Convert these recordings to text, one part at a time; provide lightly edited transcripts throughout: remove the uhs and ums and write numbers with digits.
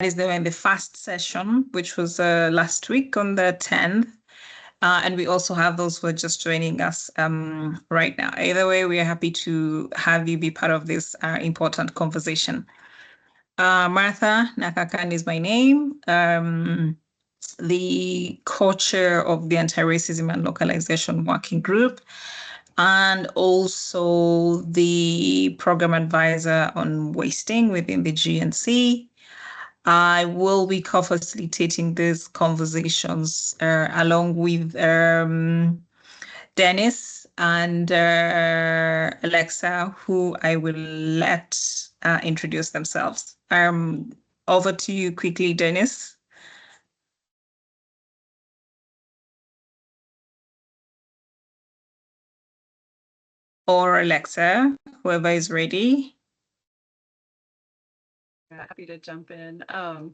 is they were in the first session, which was last week on the 10th. And we also have those who are just joining us right now. Either way, we are happy to have you be part of this important conversation. Martha Nakakan is my name, the co-chair of the Anti-Racism and Localization Working Group, and also the program advisor on wasting within the GNC. I will be co-facilitating these conversations along with Dennis and Alexa, who I will let introduce themselves. Over to you quickly, Dennis. Or Alexa, whoever is ready. Happy to jump in.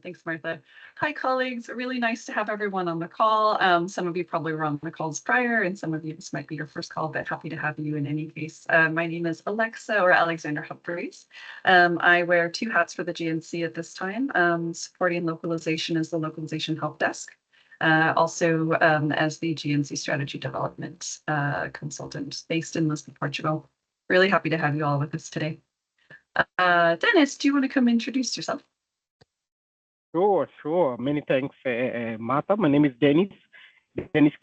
Thanks, Martha. Hi, colleagues. Really nice to have everyone on the call. Some of you probably were on the calls prior, and some of you, this might be your first call, but happy to have you in any case. My name is Alexa, or Alexander Humphreys. I wear two hats for the GNC at this time, supporting localization as the Localization Help Desk. Also as the GNC Strategy Development Consultant based in Lisbon, Portugal. Really happy to have you all with us today. Dennis, do you want to come introduce yourself? Sure. Many thanks, Martha. My name is Dennis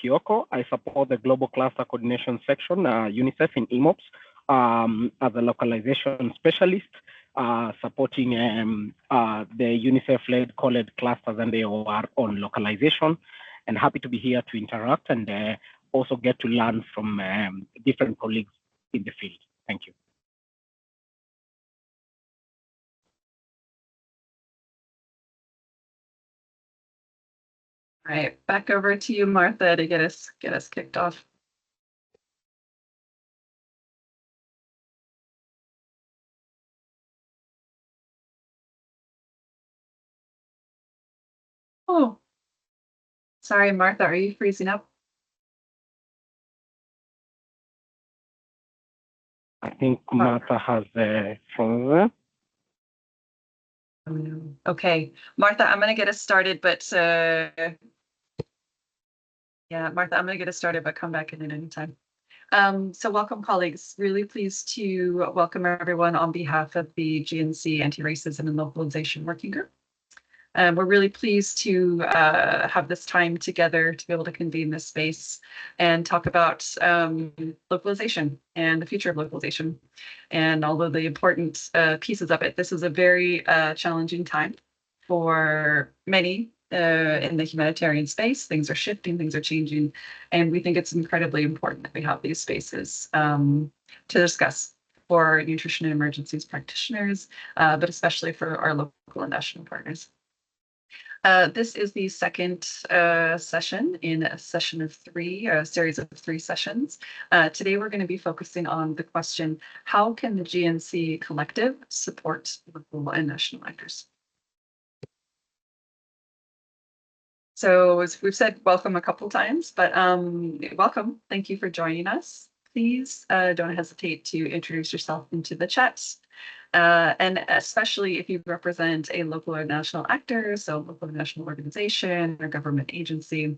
Kioko. I support the Global Cluster Coordination Section, UNICEF in EMOPS, as a localization specialist, supporting the UNICEF-led college clusters and AOR on localization, and happy to be here to interact and also get to learn from different colleagues in the field. Thank you. All right, back over to you, Martha, to get us kicked off. Oh, sorry, Martha, are you freezing up? I think Martha has frozen. Oh, no. Okay, Martha, I'm going to get us started, but yeah, Martha, I'm going to get us started, but come back in at any time. So welcome, colleagues. Really pleased to welcome everyone on behalf of the GNC Anti-Racism and Localization Working Group. We're really pleased to have this time together to be able to convene this space and talk about localization and the future of localization. And all of the important pieces of it, this is a very challenging time for many in the humanitarian space. Things are shifting, things are changing, and we think it's incredibly important that we have these spaces to discuss for nutrition and emergencies practitioners, but especially for our local and national partners. This is the second session in a session of three, a series of 3 sessions. Today, we're going to be focusing on the question, how can the GNC collective support local and national actors? So as we've said, welcome a couple times, but welcome. Thank you for joining us. Please don't hesitate to introduce yourself into the chat. And especially if you represent a local or national actor, so local or national organization or government agency,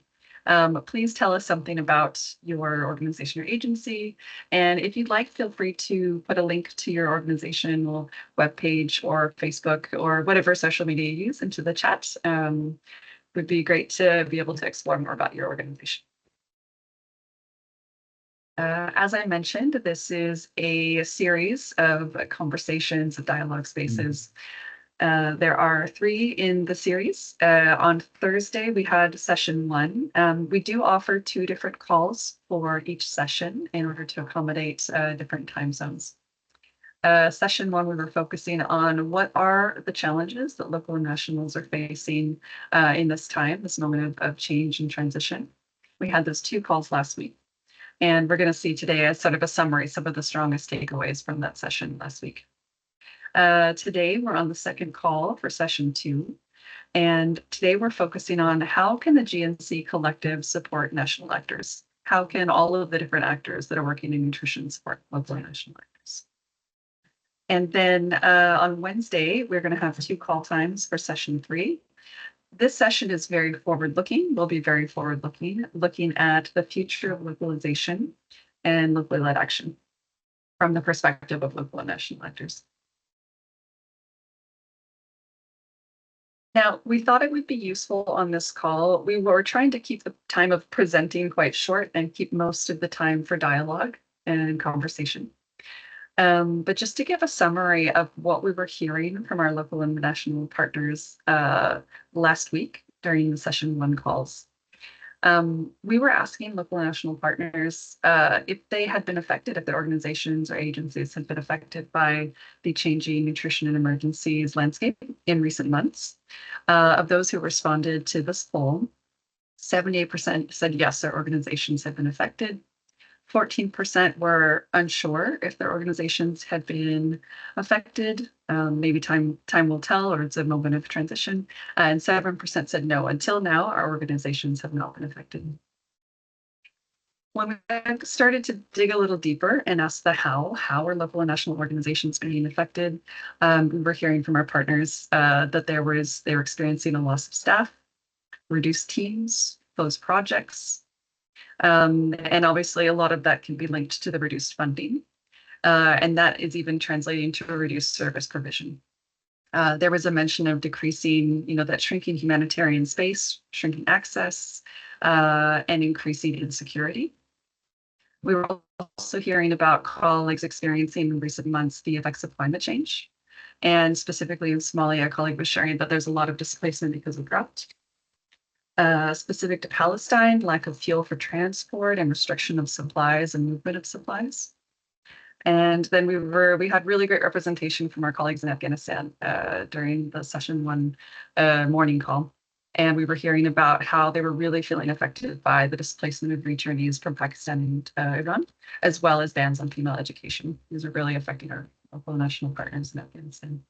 please tell us something about your organization or agency. And if you'd like, feel free to put a link to your organizational webpage or Facebook or whatever social media you use into the chat. Would be great to be able to explore more about your organization. As I mentioned, this is a series of conversations, of dialogue spaces. There are 3 in the series. On Thursday, we had session 1. We do offer 2 different calls for each session in order to accommodate different time zones. Session 1, we were focusing on what are the challenges that local and nationals are facing in this time, this moment of change and transition. We had those 2 calls last week. And we're going to see today as sort of a summary, some of the strongest takeaways from that session last week. Today, we're on the second call for session 2. And today we're focusing on how can the GNC collective support national actors? How can all of the different actors that are working in nutrition support local and national actors? And then on Wednesday, we're going to have 2 call times for session 3. This session is very forward-looking. We'll be very forward-looking, looking at the future of localization and locally led action from the perspective of local and national actors. Now, we thought it would be useful on this call. We were trying to keep the time of presenting quite short and keep most of the time for dialogue and conversation. But just to give a summary of what we were hearing from our local and national partners last week during the session 1 calls. We were asking local and national partners if they had been affected, if their organizations or agencies had been affected by the changing nutrition and emergencies landscape in recent months. Of those who responded to this poll, 78% said yes, their organizations had been affected. 14% were unsure if their organizations had been affected. Maybe time will tell, or it's a moment of transition. And 7% said no. Until now, our organizations have not been affected. When we started to dig a little deeper and ask the how are local and national organizations being affected, we were hearing from our partners that they were experiencing a loss of staff, reduced teams, closed projects, and obviously a lot of that can be linked to the reduced funding. And that is even translating to a reduced service provision. There was a mention of decreasing, that shrinking humanitarian space, shrinking access, and increasing insecurity. We were also hearing about colleagues experiencing in recent months the effects of climate change. And specifically in Somalia, a colleague was sharing that there's a lot of displacement because of drought. Specific to Palestine, lack of fuel for transport and restriction of supplies and movement of supplies. And then we had really great representation from our colleagues in Afghanistan during the session 1 morning call. And we were hearing about how they were really feeling affected by the displacement of returnees from Pakistan and Iran, as well as bans on female education. These are really affecting our local national partners in Afghanistan.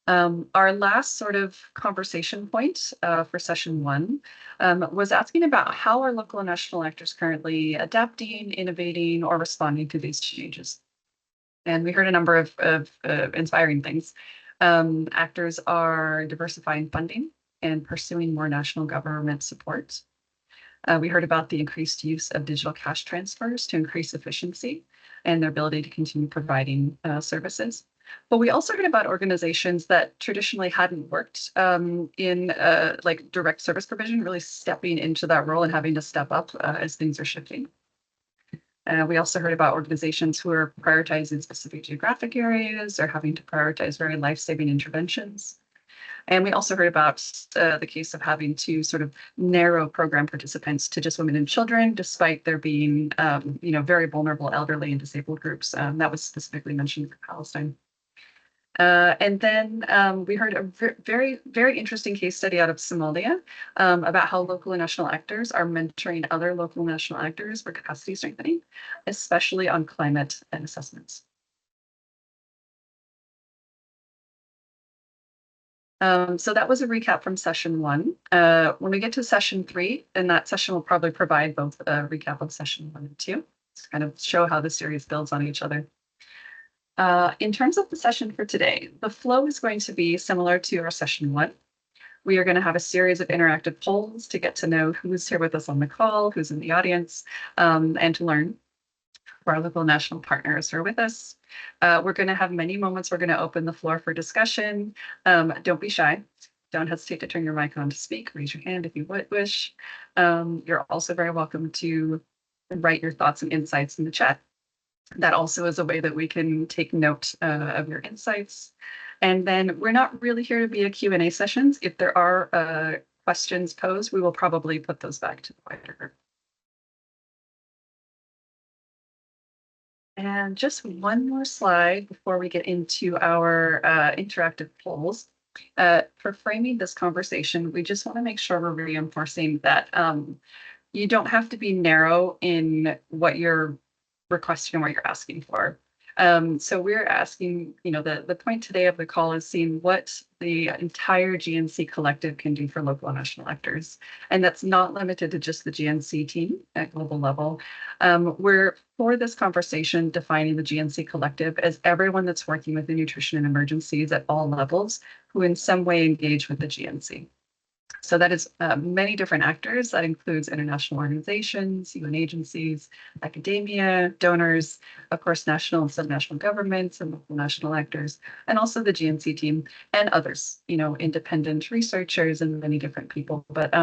Our last sort of conversation point for session 1 was asking about how are local and national actors currently adapting, innovating, or responding to these changes. And we heard a number of inspiring things. Actors are diversifying funding and pursuing more national government support. We heard about the increased use of digital cash transfers to increase efficiency and their ability to continue providing services. But we also heard about organizations that traditionally hadn't worked in like direct service provision, really stepping into that role and having to step up as things are shifting. We also heard about organizations who are prioritizing specific geographic areas or having to prioritize very life-saving interventions. And we also heard about the case of having to sort of narrow program participants to just women and children, despite there being, very vulnerable elderly and disabled groups. That was specifically mentioned for Palestine. And then we heard a very, very interesting case study out of Somalia about how local and national actors are mentoring other local and national actors for capacity strengthening, especially on climate and assessments. So that was a recap from session 1. When we get to session 3, and that session will probably provide both a recap of session 1 and 2 to kind of show how the series builds on each other. In terms of the session for today, the flow is going to be similar to our session 1. We are going to have a series of interactive polls to get to know who's here with us on the call, who's in the audience, and to learn who our local national partners are with us. We're going to have many moments. We're going to open the floor for discussion. Don't be shy. Don't hesitate to turn your mic on to speak. Raise your hand if you wish. You're also very welcome to write your thoughts and insights in the chat. That also is a way that we can take note of your insights. And then we're not really here to be a Q&A sessions. If there are questions posed, we will probably put those back to the wider group. And just one more slide before we get into our interactive polls. For framing this conversation, we just want to make sure we're reinforcing that you don't have to be narrow in what you're requesting and what you're asking for. So we're asking, the point today of the call is seeing what the entire GNC collective can do for local and national actors. And that's not limited to just the GNC team at global level. We're for this conversation, defining the GNC Collective as everyone that's working with the nutrition and emergencies at all levels who in some way engage with the GNC. So that is many different actors. That includes international organizations, UN agencies, academia, donors, of course, national and subnational governments and local national actors, and also the GNC team and others, independent researchers and many different people. But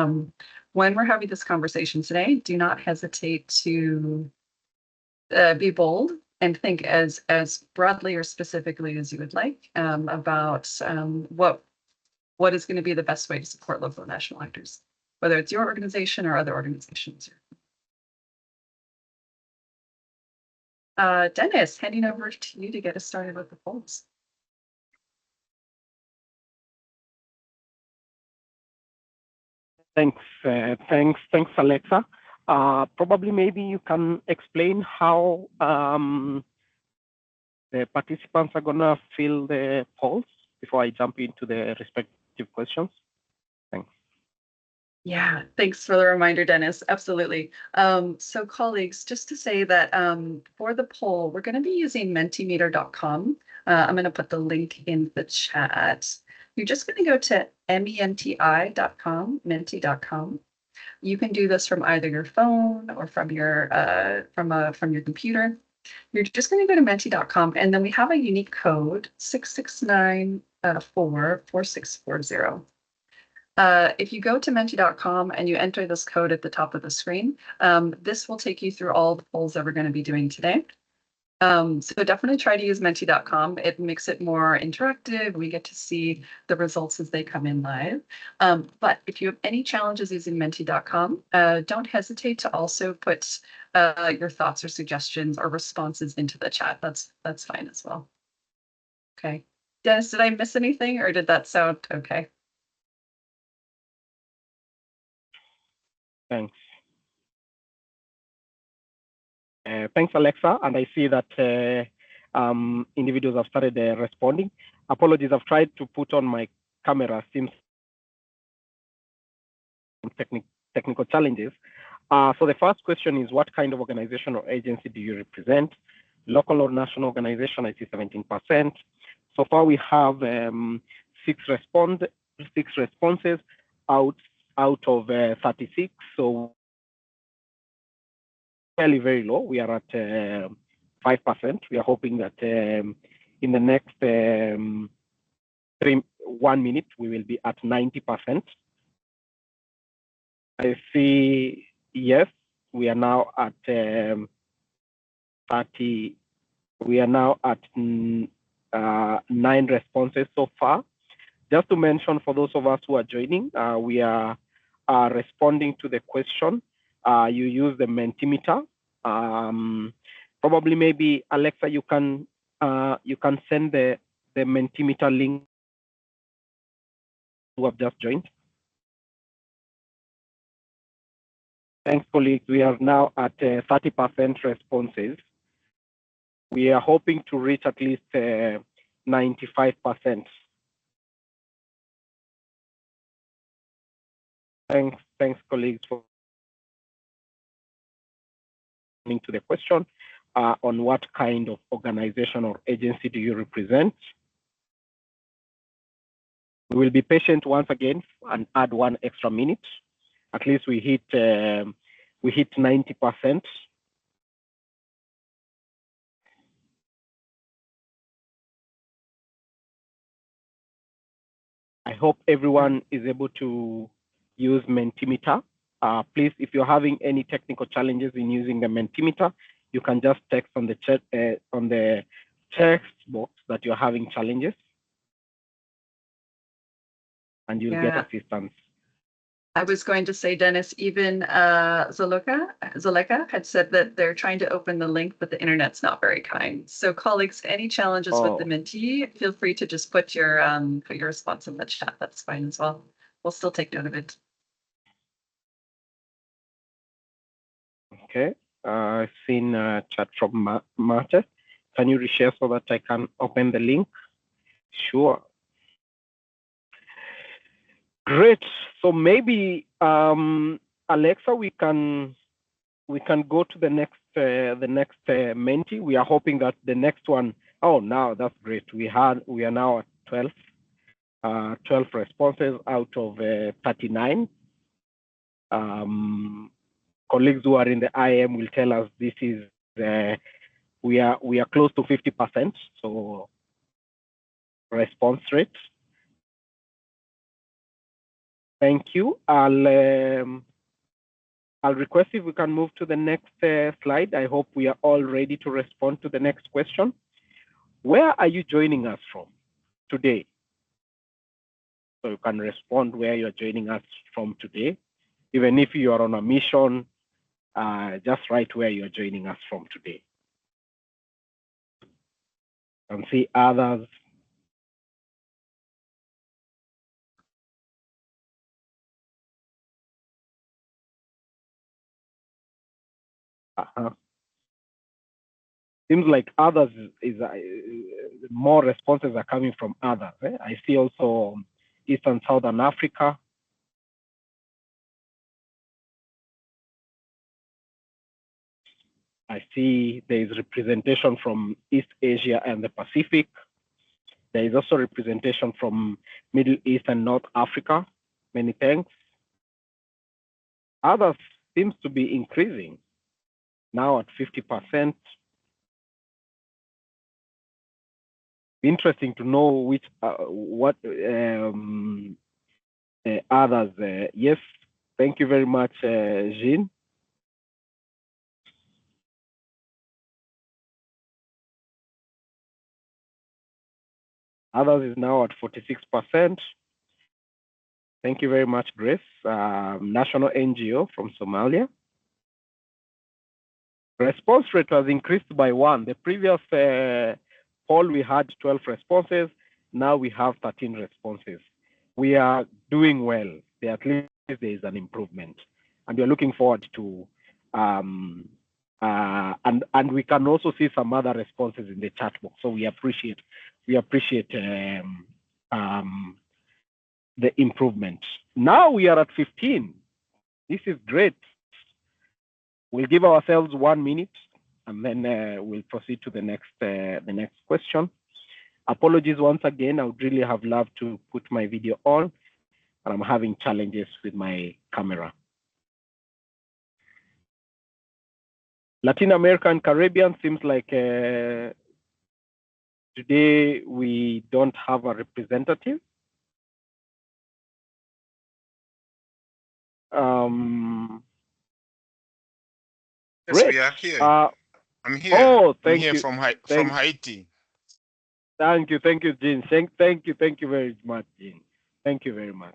when we're having this conversation today, do not hesitate to be bold and think as broadly or specifically as you would like about what is going to be the best way to support local and national actors, whether it's your organization or other organizations. Dennis, handing over to you to get us started with the polls. Thanks, Alexa. Probably maybe you can explain how the participants are gonna fill the polls before I jump into the respective questions. Thanks. Yeah, thanks for the reminder, Dennis. Absolutely. So colleagues, just to say that for the poll, we're going to be using mentimeter.com. I'm going to put the link in the chat. You're just going to go to menti.com, menti.com. You can do this from either your phone or from your computer. You're just going to go to menti.com, and then we have a unique code 66944640. If you go to menti.com and you enter this code at the top of the screen, this will take you through all the polls that we're going to be doing today. So definitely try to use menti.com. It makes it more interactive. We get to see the results as they come in live. But if you have any challenges using menti.com, don't hesitate to also put your thoughts or suggestions or responses into the chat. That's fine as well. Okay. Dennis, did I miss anything or did that sound okay? Thanks. Thanks, Alexa. And I see that individuals have started responding. Apologies, I've tried to put on my camera. Seems technical challenges. So the first question is, what kind of organization or agency do you represent? Local or national organization, I see 17%. So far, we have 6 responses out of 36. So fairly very low. We are at 5%. We are hoping that in the next 1 minute, we will be at 90%. I see, yes, we are now at 30. We are now at 9 responses so far. Just to mention for those of us who are joining, we are responding to the question. You use the Mentimeter. Probably maybe Alexa, you can send the Mentimeter link who have just joined. Thanks, colleagues. We are now at 30% responses. We are hoping to reach at least 95%. Thanks, colleagues, for coming to the question on what kind of organization or agency do you represent. We will be patient once again and add 1 extra minute. At least we hit 90%. I hope everyone is able to use Mentimeter. Please, if you're having any technical challenges in using the Mentimeter, you can just text on the chat on the text box that you're having challenges, and you'll get assistance. I was going to say, Dennis, even Zaleka had said that they're trying to open the link, but the internet's not very kind. So colleagues, any challenges with the Menti, feel free to just put your response in the chat. That's fine as well. We'll still take note of it. Okay, I've seen a chat from Marta. Can you reshare so that I can open the link? Sure. Great. So maybe Alexa, we can we can go to the next Menti. We are hoping that the next one. Oh, now that's great. We are now at 12 responses out of 39. Colleagues who are in the IM will tell us this is we are close to 50%. So response rate. Thank you. I'll request if we can move to the next slide. I hope we are all ready to respond to the next question. Where are you joining us from today? So you can respond where you're joining us from today. Even if you are on a mission, just write where you're joining us from today. And see others. Seems like others is more responses are coming from others. I see also East and Southern Africa. I see there is representation from East Asia and the Pacific. There is also representation from Middle East and North Africa. Many thanks. Others seems to be increasing, now at 50%. Interesting to know which what others. Yes, thank you very much, Jean. Others is now at 46%. Thank you very much, Grace. National NGO from Somalia. Response rate has increased by 1. The previous poll, we had 12 responses. Now we have 13 responses. We are doing well. At least there is an improvement. And we're looking forward to, and we can also see some other responses in the chat box. So we appreciate the improvement. Now we are at 15. This is great. We'll give ourselves 1 minute, and then we'll proceed to the next question. Apologies once again. I would really have loved to put my video on, but I'm having challenges with my camera. Latin America and Caribbean seems like today we don't have a representative. Yes, great. we are here. I'm here. Oh, thank I'm here you. from Haiti. Thank you, Jean. Thank you very much, Jean. Thank you very much.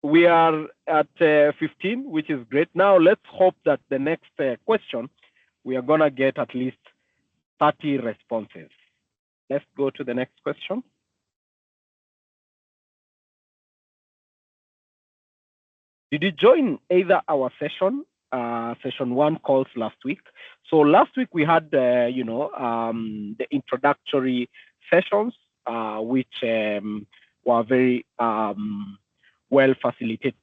We are at 15, which is great. Now let's hope that the next question, we are gonna get at least 30 responses. Let's go to the next question. Did you join either our session 1 calls last week? So last week we had, the introductory sessions, which were very well facilitated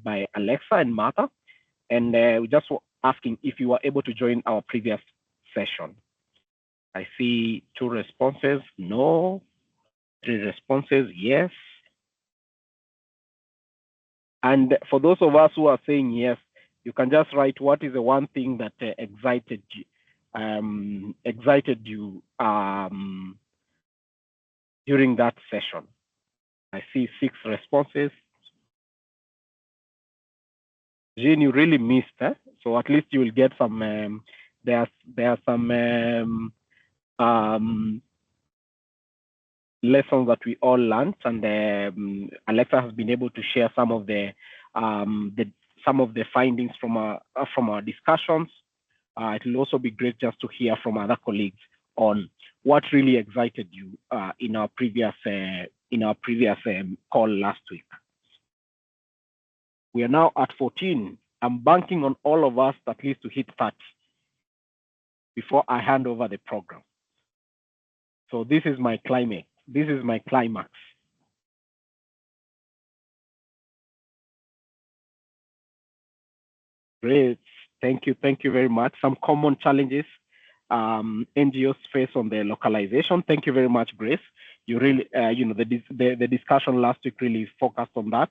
by Alexa and Martha. And we just were asking if you were able to join our previous session. I see 2 responses, no. 3 responses, yes. And for those of us who are saying yes, you can just write what is the one thing that excited you during that session. I see 6 responses. Jean, you really missed, so at least you will get some. There are some lessons that we all learned, and Alexa has been able to share some of the findings from our discussions. It will also be great just to hear from other colleagues on what really excited you in our previous call last week. We are now at 14. I'm banking on all of us at least to hit 30 before I hand over the program. So this is my climax. This is my climax. Great. Thank you. Thank you very much. Some common challenges NGOs face on their localization. Thank you very much, Grace. You really, the discussion last week really focused on that.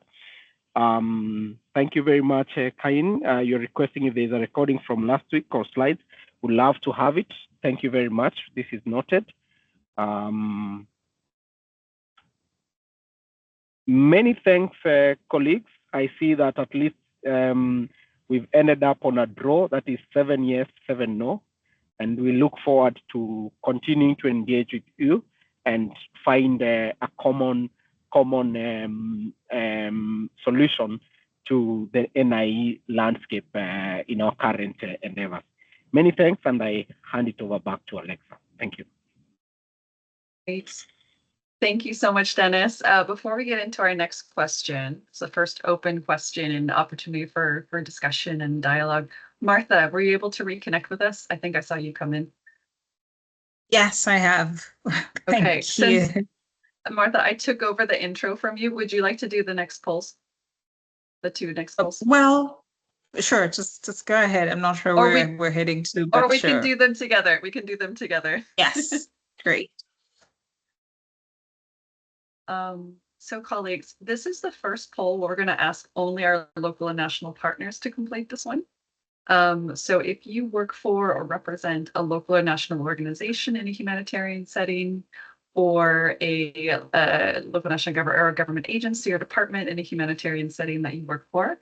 Thank you very much, Kain. You're requesting if there's a recording from last week or slides. Would love to have it. Thank you very much. This is noted. Many thanks, colleagues. I see that at least we've ended up on a draw that is 7 yes, 7 no. And we look forward to continuing to engage with you and find a common solution to the NIE landscape in our current endeavors. Many thanks, and I hand it over back to Alexa. Thank you. Great. Thank you so much, Dennis. Before we get into our next question, it's the first open question and opportunity for discussion and dialogue. Martha, were you able to reconnect with us? I think I saw you come in. Yes, I have. Okay, Thank you. since Martha, I took over the intro from you. Would you like to do the next polls? The two next polls? Well, sure, just go ahead. I'm not sure where we're heading to, but or we sure. can do them together. We can do them together. Yes, great. So colleagues, this is the first poll. We're going to ask only our local and national partners to complete this one. So if you work for or represent a local or national organization in a humanitarian setting, or a local national government or a government agency or department in a humanitarian setting that you work for,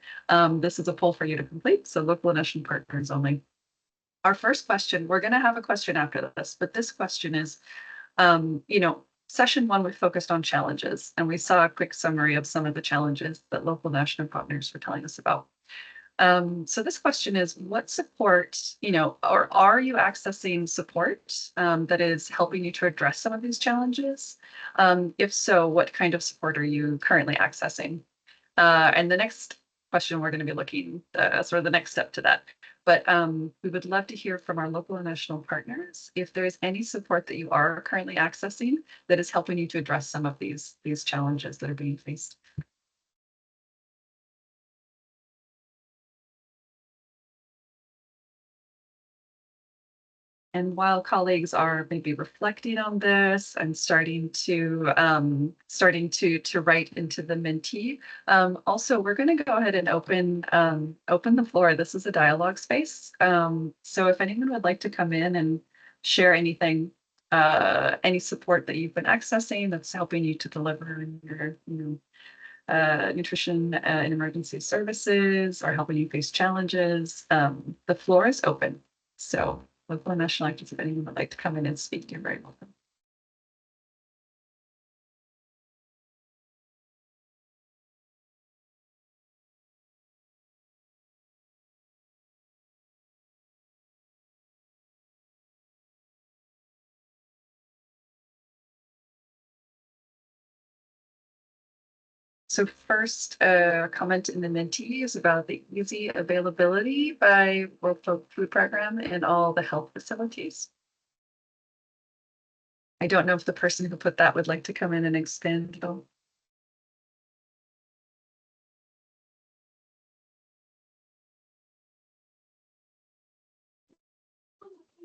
this is a poll for you to complete. So local and national partners only. Our first question, we're going to have a question after this, but this question is, session one, we focused on challenges, and we saw a quick summary of some of the challenges that local national partners were telling us about. So this question is, what support, or are you accessing support that is helping you to address some of these challenges? If so, what kind of support are you currently accessing? And the next question we're going to be looking, sort of the next step to that. But we would love to hear from our local and national partners if there is any support that you are currently accessing that is helping you to address some of these challenges that are being faced. And while colleagues are maybe reflecting on this and starting to write into the Menti, also we're going to go ahead and open the floor. This is a dialogue space. So if anyone would like to come in and share anything, any support that you've been accessing that's helping you to deliver your nutrition and emergency services, or helping you face challenges, the floor is open. So local and national actors, if anyone would like to come in and speak, you're very welcome. So first, comment in the Menti is about the easy availability by World Food Program in all the health facilities. I don't know if the person who put that would like to come in and expand at all.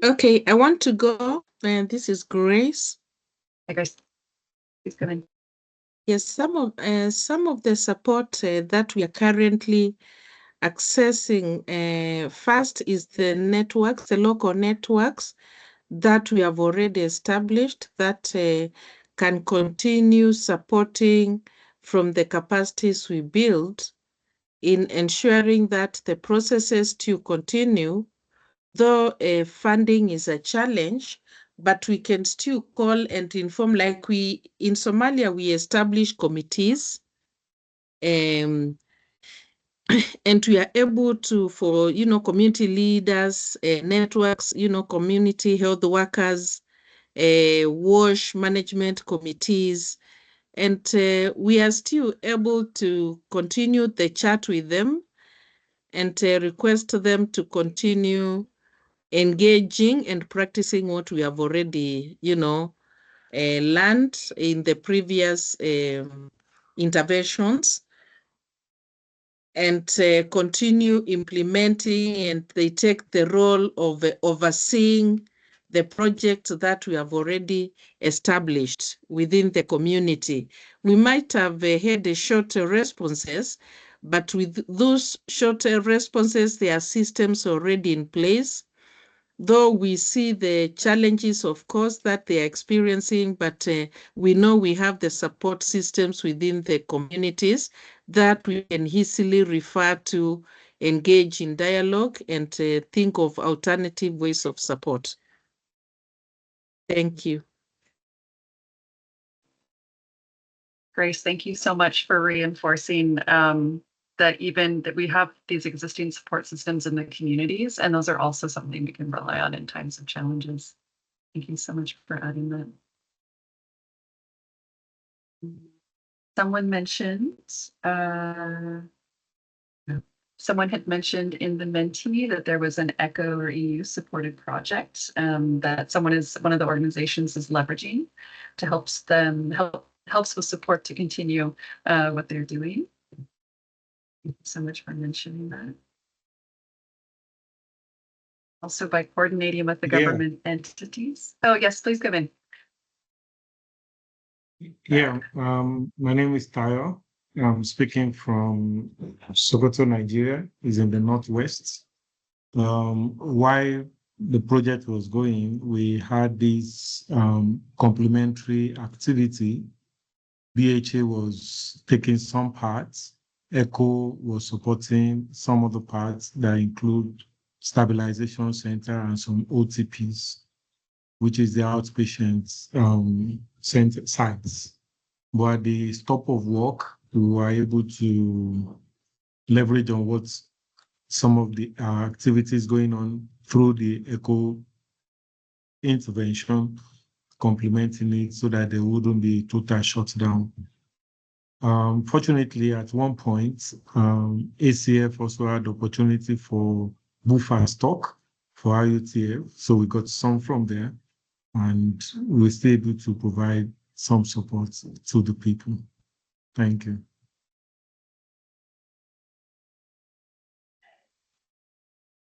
Okay, I want to go, and this is Grace. Hi, Grace. Please come in. Yes, some of the support that we are currently accessing first is the networks, the local networks that we have already established that can continue supporting from the capacities we build in ensuring that the processes to continue, though funding is a challenge, but we can still call and inform, like in Somalia, we establish committees, and we are able to, for, community leaders, networks, community health workers, WASH management committees, and we are still able to continue the chat with them and request them to continue engaging and practicing what we have already, learned in the previous interventions. and continue implementing, and they take the role of overseeing the projects that we have already established within the community. We might have had shorter responses, but with those shorter responses, there are systems already in place. Though we see the challenges, of course, that they're experiencing, but we know we have the support systems within the communities that we can easily refer to, engage in dialogue, and think of alternative ways of support. Thank you. Grace, thank you so much for reinforcing that even that we have these existing support systems in the communities, and those are also something we can rely on in times of challenges. Thank you so much for adding that. Someone mentioned, someone had mentioned in the Mentee that there was an ECHO or EU supported project that one of the organizations is leveraging to helps with support to continue what they're doing. Thank you so much for mentioning that. Also by coordinating with the government entities. Oh, yes, please come in. Yeah, my name is Tayo. I'm speaking from Sokoto, Nigeria. It's in the northwest. While the project was going, we had this complementary activity. BHA was taking some parts. ECHO was supporting some of the parts that include stabilization center and some OTPs, which is the outpatient center sites. But at the stop of work, we were able to leverage on what some of the activities going on through the ECHO intervention, complementing it so that there wouldn't be total shutdown. Fortunately, at one point, ACF also had opportunity for buffer stock for IUTF, so we got some from there, and we're still able to provide some support to the people. Thank you.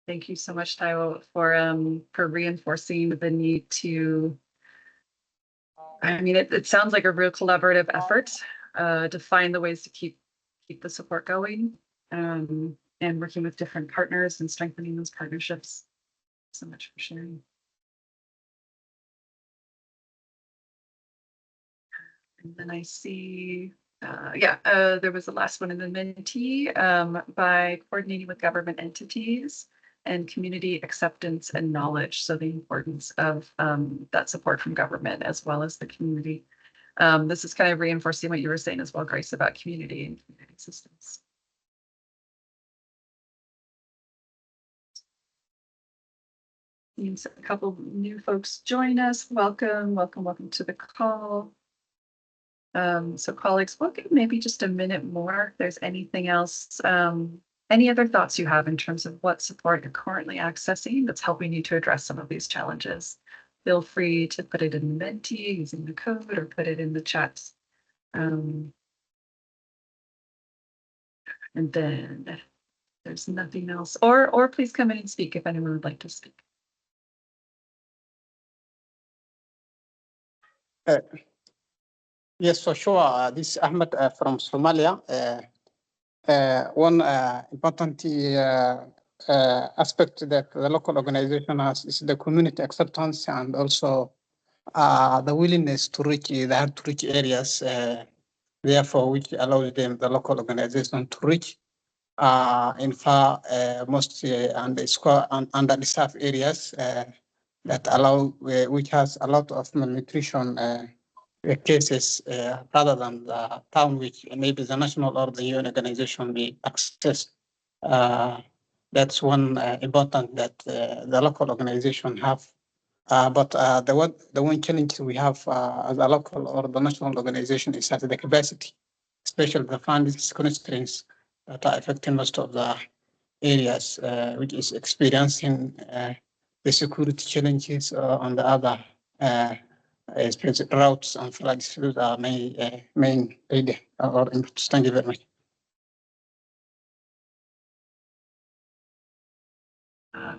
Thank you so much, Taiwo, for reinforcing the need to. I mean, it sounds like a real collaborative effort to find the ways to keep the support going, and working with different partners and strengthening those partnerships. Thanks so much for sharing. And then I see, there was the last one in the Mentee by coordinating with government entities and community acceptance and knowledge. So the importance of that support from government as well as the community. This is kind of reinforcing what you were saying as well, Grace, about community and community systems. Seems a couple new folks join us. Welcome, welcome, welcome to the call. So colleagues, we'll give maybe just a minute more if there's anything else. Any other thoughts you have in terms of what support you're currently accessing that's helping you to address some of these challenges? Feel free to put it in the Mentee using the code or put it in the chat. And then there's nothing else, or please come in and speak if anyone would like to speak. Yes, for sure. This is Ahmed from Somalia. One important aspect that the local organization has is the community acceptance and also the willingness to reach the hard to reach areas, therefore which allows them, the local organization, to reach in far most and underserved areas that allow which has a lot of malnutrition cases rather than the town which maybe the national or the UN organization may access. That's one important that the local organization have. But the one challenge we have as a local or the national organization is that the capacity, especially the funds constraints that are affecting most of the areas which is experiencing the security challenges on the other routes and floods. Those are main aid or inputs. Thank you very much.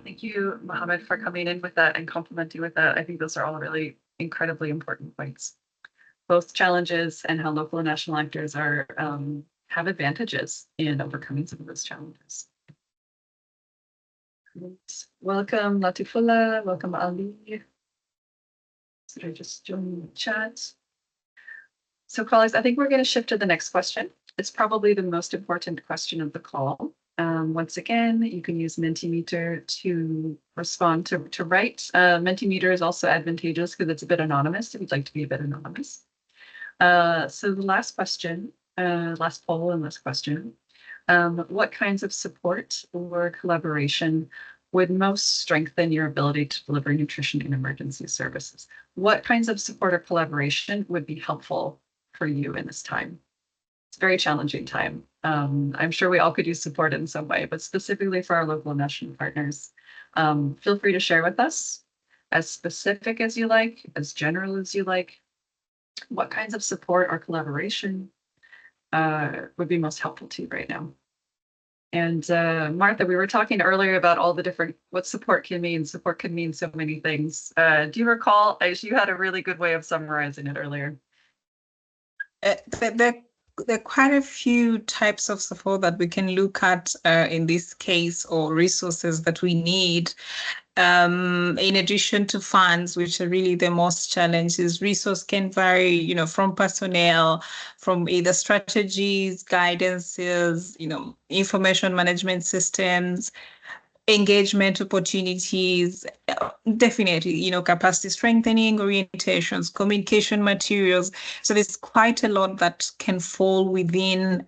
Thank you, Mohammed, for coming in with that and complimenting with that. I think those are all really incredibly important points. Both challenges and how local and national actors are have advantages in overcoming some of those challenges. Welcome, Latifullah. Welcome, Ali. So I just joined the chat. So colleagues, I think we're going to shift to the next question. It's probably the most important question of the call. Once again, you can use Mentimeter to respond to write. Mentimeter is also advantageous because it's a bit anonymous if you'd like to be a bit anonymous. So the last question, last poll and last question, what kinds of support or collaboration would most strengthen your ability to deliver nutrition in emergency services? What kinds of support or collaboration would be helpful for you in this time? It's a very challenging time. I'm sure we all could use support in some way, but specifically for our local and national partners, feel free to share with us as specific as you like, as general as you like, what kinds of support or collaboration would be most helpful to you right now. And Martha, we were talking earlier about all the different, what support can mean. Support can mean so many things. Do you recall, you had a really good way of summarizing it earlier. There are quite a few types of support that we can look at in this case, or resources that we need. In addition to funds, which are really the most challenges, resource can vary, from personnel, from either strategies, guidances, information management systems, engagement opportunities, definitely, capacity strengthening, orientations, communication materials. So there's quite a lot that can fall within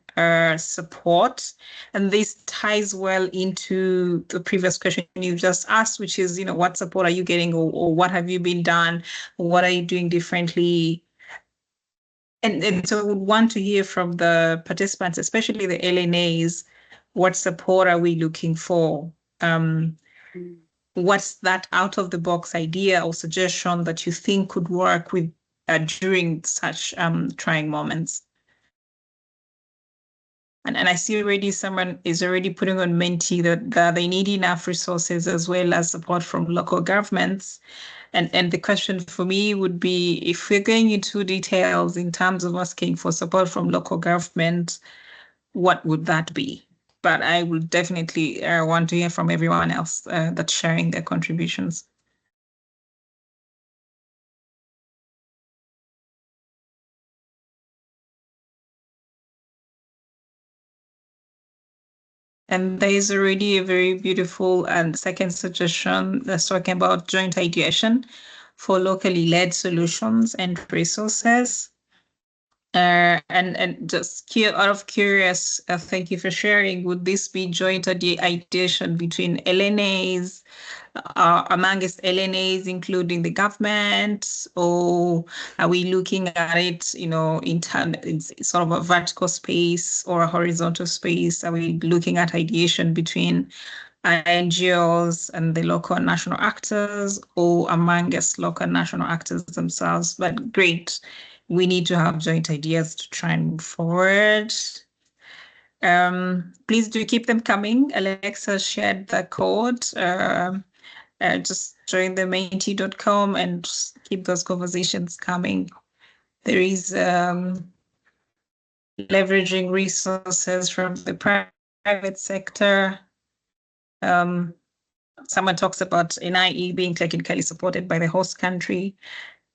support. And this ties well into the previous question you just asked, which is, what support are you getting, or what have you been done? What are you doing differently? And so we want to hear from the participants, especially the LNAs, what support are we looking for? What's that out of the box idea or suggestion that you think could work with during such trying moments? And I see already someone is already putting on Menti that they need enough resources as well as support from local governments. And the question for me would be, if we're going into details in terms of asking for support from local government, what would that be? But I would definitely want to hear from everyone else that's sharing their contributions. And there is already a very beautiful and second suggestion that's talking about joint ideation for locally led solutions and resources. And just out of curious, thank you for sharing. Would this be joint ideation between LNAs, amongst LNAs, including the government, or are we looking at it, in sort of a vertical space or a horizontal space? Are we looking at ideation between NGOs and the local and national actors, or amongst local and national actors themselves? But great. We need to have joint ideas to try and move forward. Please do keep them coming. Alexa shared the code. Just join the menti.com and keep those conversations coming. There is leveraging resources from the private sector. Someone talks about NIE being technically supported by the host country,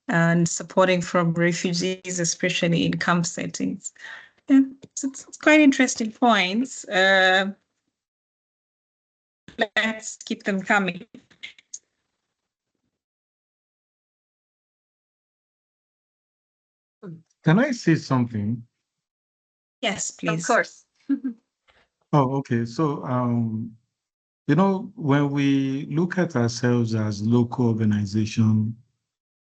and supporting from refugees, especially in camp settings. Yeah, it's quite interesting points. Let's keep them coming. Can I say something? Yes, please. Of course. Oh, okay. So, when we look at ourselves as local organization,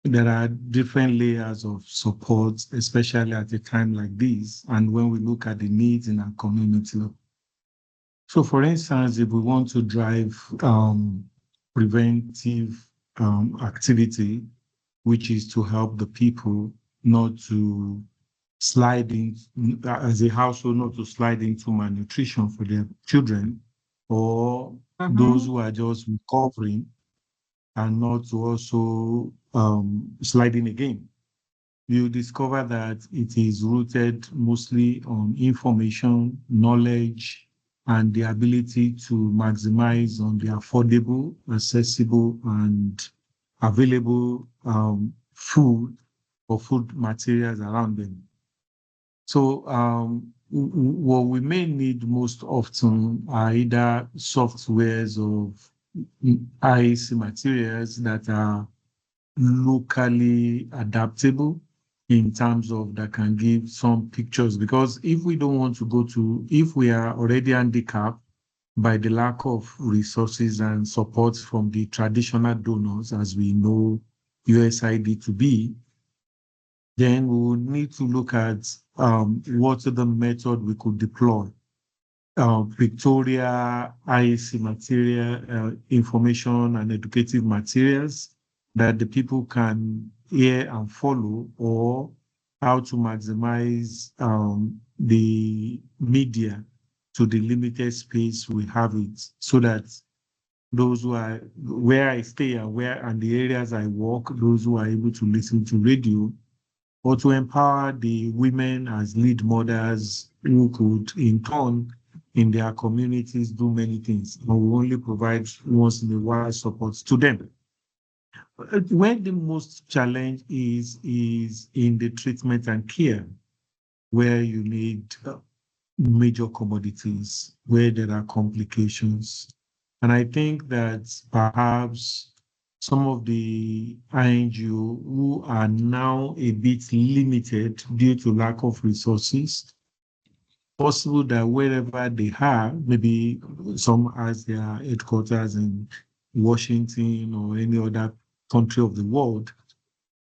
there are different layers of support, especially at a time like this, and when we look at the needs in our community. So, for instance, if we want to drive preventive activity, which is to help the people not to slide in, as a household, not to slide into malnutrition for their children, or those who are just recovering and not to also sliding again. You discover that it is rooted mostly on information, knowledge, and the ability to maximize on the affordable, accessible, and available food or food materials around them. So what we may need most often are either softwares of IC materials that are locally adaptable in terms of that can give some pictures. Because if we don't want to go to, if we are already handicapped by the lack of resources and support from the traditional donors, as we know USAID to be, then we will need to look at what are the method we could deploy. Pictorial, IEC material, information and educative materials that the people can hear and follow, or how to maximize the media to the limited space we have it, so that those who are where I stay and the areas I work, those who are able to listen to radio, or to empower the women as lead mothers who could in turn in their communities do many things. And we only provide once in a while support to them. Where the most challenge is in the treatment and care, where you need major commodities, where there are complications. And I think that perhaps some of the INGO who are now a bit limited due to lack of resources, possible that wherever they are, maybe some has their headquarters in Washington or any other country of the world,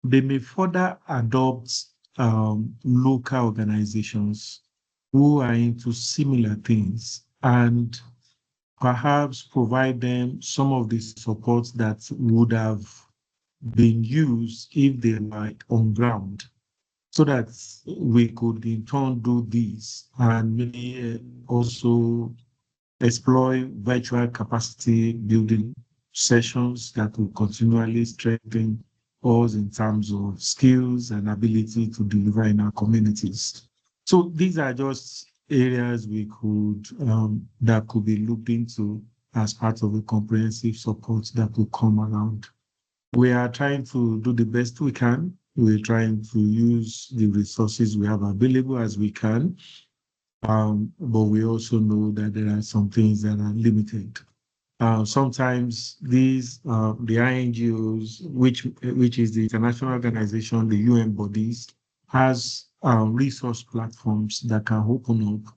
they may further adopt local organizations who are into similar things and perhaps provide them some of the support that would have been used if they were on ground, so that we could in turn do this and maybe also exploit virtual capacity building sessions that will continually strengthen us in terms of skills and ability to deliver in our communities. So these are just areas we could that could be looked into as part of a comprehensive support that will come around. We are trying to do the best we can. We're trying to use the resources we have available as we can, but we also know that there are some things that are limited. Sometimes these the INGOs, which is the international organization, the UN bodies, has resource platforms that can open up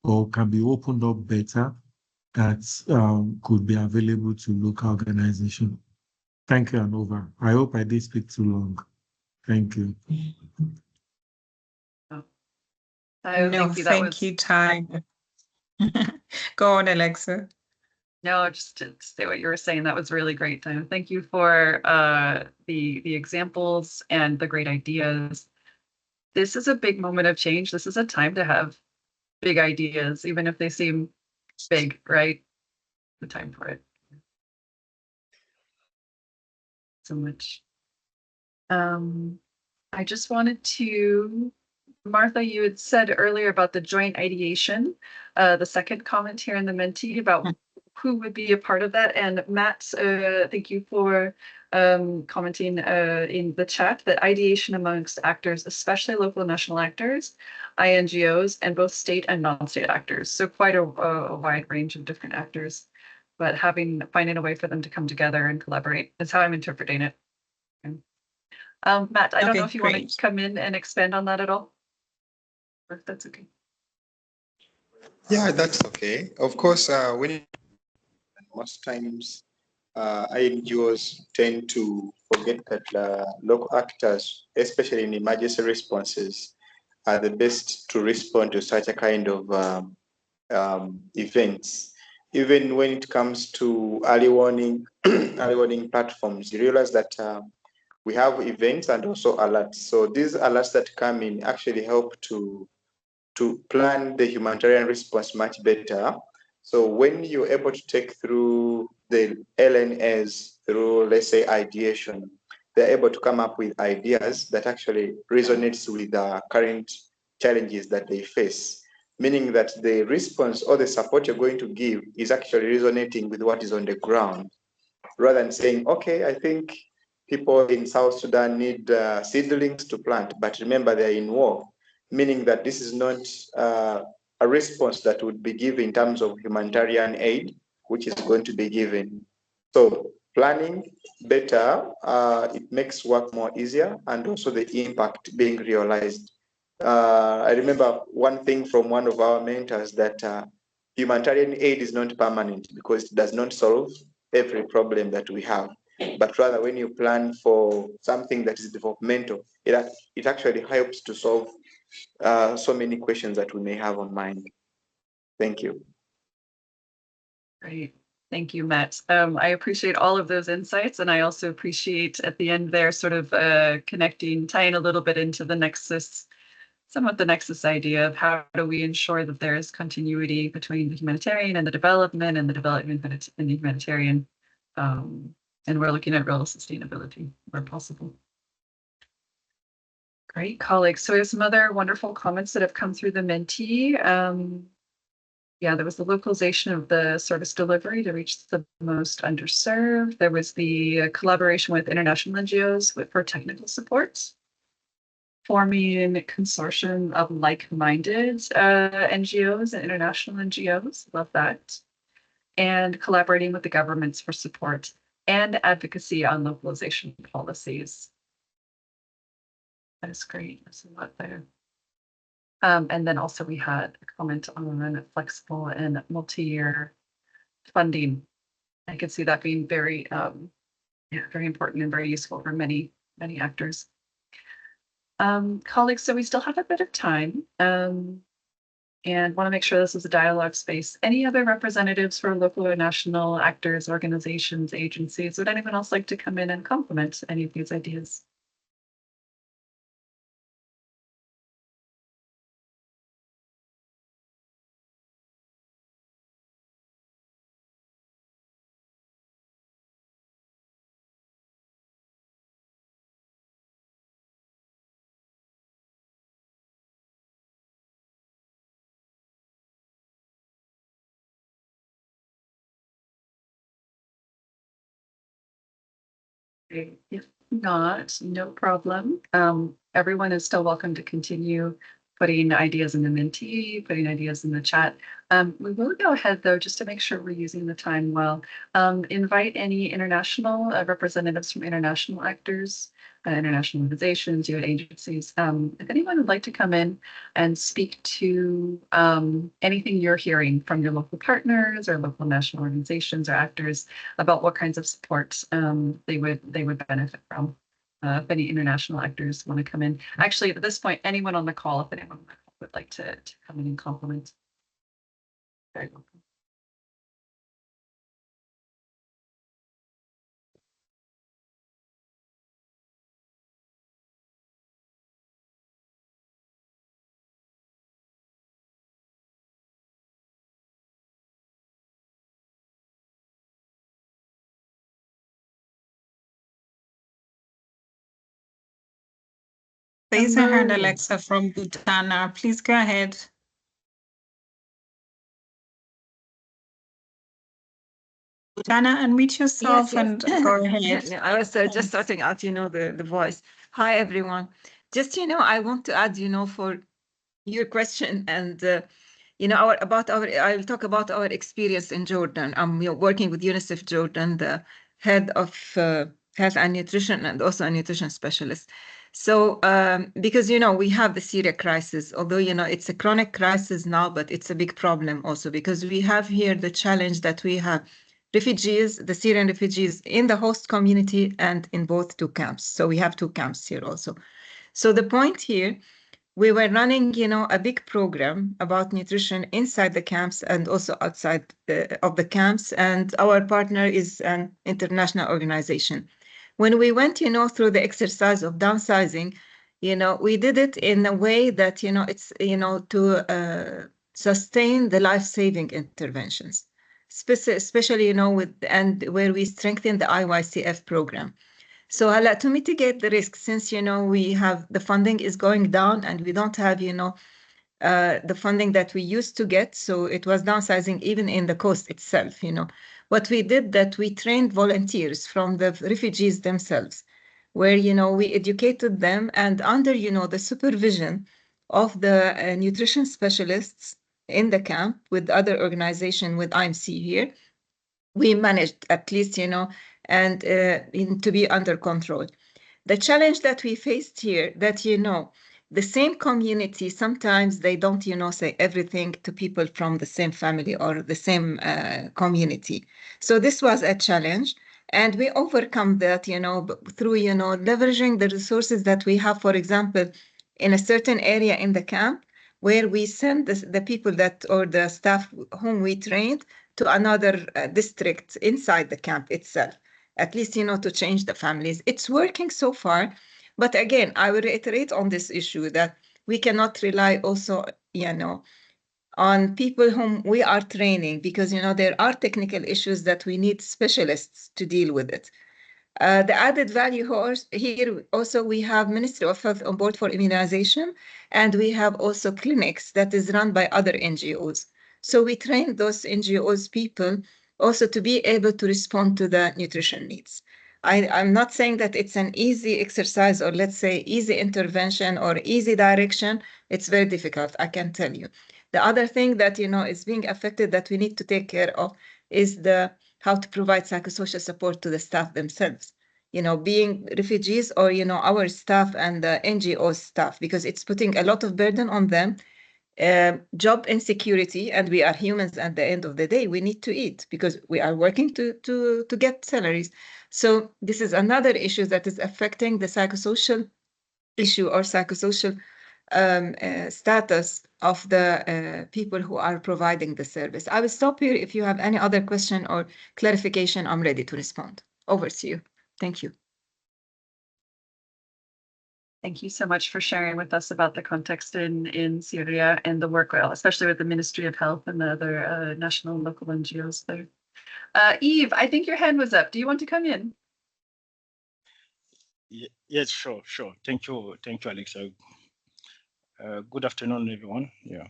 or can be opened up better that could be available to local organizations. Thank you, and over. I hope I didn't speak too long. Thank you. No, thank you, Ty. Go on, Alexa. No, just to say what you were saying, that was really great. Thank you for the examples and the great ideas. This is a big moment of change. This is a time to have big ideas, even if they seem big, right? The time for it. So much. I just wanted to, Martha, you had said earlier about the joint ideation, the second comment here in the Mentee about who would be a part of that. And Matt, thank you for commenting in the chat that ideation amongst actors, especially local and national actors, INGOs, and both state and non-state actors. So quite a wide range of different actors, but finding a way for them to come together and collaborate is how I'm interpreting it. Matt, I don't know if you want to come in and expand on that at all, or if that's okay. Yeah, that's okay. Of course, most times INGOs tend to forget that local actors, especially in emergency responses, are the best to respond to such a kind of events. Even when it comes to early warning platforms, you realize that we have events and also alerts. So these alerts that come in actually help to plan the humanitarian response much better. So when you're able to take through the LNAs through, let's say, ideation, they're able to come up with ideas that actually resonates with the current challenges that they face, meaning that the response or the support you're going to give is actually resonating with what is on the ground, rather than saying, okay, I think people in South Sudan need seedlings to plant, but remember they're in war, meaning that this is not a response that would be given in terms of humanitarian aid, which is going to be given. So planning better, it makes work more easier, and also the impact being realized. I remember one thing from one of our mentors that humanitarian aid is not permanent because it does not solve every problem that we have, but rather when you plan for something that is developmental, it actually helps to solve so many questions that we may have on mind. Thank you. Great. Thank you, Matt. I appreciate all of those insights, and I also appreciate at the end there sort of tying a little bit into the nexus, somewhat the nexus idea of how do we ensure that there is continuity between the humanitarian and the development and the development and the humanitarian. And we're looking at real sustainability where possible. Great, colleagues. So we have some other wonderful comments that have come through the Menti. Yeah, there was the localization of the service delivery to reach the most underserved. There was the collaboration with international NGOs for technical support, forming a consortium of like-minded NGOs and international NGOs. Love that. And collaborating with the governments for support and advocacy on localization policies. That is great. There's a lot there. And then also we had a comment on flexible and multi-year funding. I could see that being very, very important and very useful for many, many actors. Colleagues, so we still have a bit of time and want to make sure this is a dialogue space. Any other representatives for local or national actors, organizations, agencies? Would anyone else like to come in and complement any of these ideas? If not, no problem. Everyone is still welcome to continue putting ideas in the Menti, putting ideas in the chat. We will go ahead, though, just to make sure we're using the time well. Invite any international representatives from international actors, international organizations, UN agencies. If anyone would like to come in and speak to anything you're hearing from your local partners or local national organizations or actors about what kinds of support they would benefit from. If any international actors want to come in. Actually, at this point, anyone on the call, if anyone would like to come in and compliment. Very welcome. Raise your hand, Alexa from Butana. Please go ahead. Butana, unmute yourself and go ahead. I was just sorting out, the voice. Hi, everyone. Just, I want to add, for your question and, I'll talk about our experience in Jordan. I'm working with UNICEF Jordan, the head of health and nutrition and also a nutrition specialist. So because, we have the Syria crisis, although, it's a chronic crisis now, but it's a big problem also because we have here the challenge that we have refugees, the Syrian refugees in the host community and in both two camps. So we have two camps here also. So the point here, we were running, a big program about nutrition inside the camps and also outside of the camps. And our partner is an international organization. When we went, through the exercise of downsizing, we did it in a way that, it's, to sustain the life-saving interventions, especially, and where we strengthen the IYCF program. So to mitigate the risk, since, we have the funding is going down and we don't have, the funding that we used to get. So it was downsizing even in the cost itself, What we did that we trained volunteers from the refugees themselves, where, we educated them and under, the supervision of the nutrition specialists in the camp with other organization with IMC here, we managed at least, and to be under control. The challenge that we faced here, that, the same community, sometimes they don't, say everything to people from the same family or the same community. So this was a challenge. And we overcome that, through, leveraging the resources that we have, for example, in a certain area in the camp, where we send the people that, or the staff whom we trained, to another district inside the camp itself, at least, to change the families. It's working so far. But again, I will reiterate on this issue that we cannot rely also, on people whom we are training, because, there are technical issues that we need specialists to deal with it. The added value here also, we have Ministry of Health on board for immunization, and we have also clinics that is run by other NGOs. So we train those NGOs people also to be able to respond to the nutrition needs. I'm not saying that it's an easy exercise, or let's say easy intervention or easy direction. It's very difficult, I can tell you. The other thing that, is being affected that we need to take care of is how to provide psychosocial support to the staff themselves, being refugees or, our staff and the NGO staff, because it's putting a lot of burden on them. Job insecurity, and we are humans at the end of the day. We need to eat because we are working to get salaries. So this is another issue that is affecting the psychosocial issue or psychosocial status of the people who are providing the service. I will stop here. If you have any other question or clarification, I'm ready to respond. Over to you. Thank you. Thank you so much for sharing with us about the context in Syria and the work, especially with the Ministry of Health and the other national and local NGOs there. Eve, I think your hand was up. Do you want to come in? Yes, sure. Thank you, Alexa. Good afternoon, everyone. Yeah,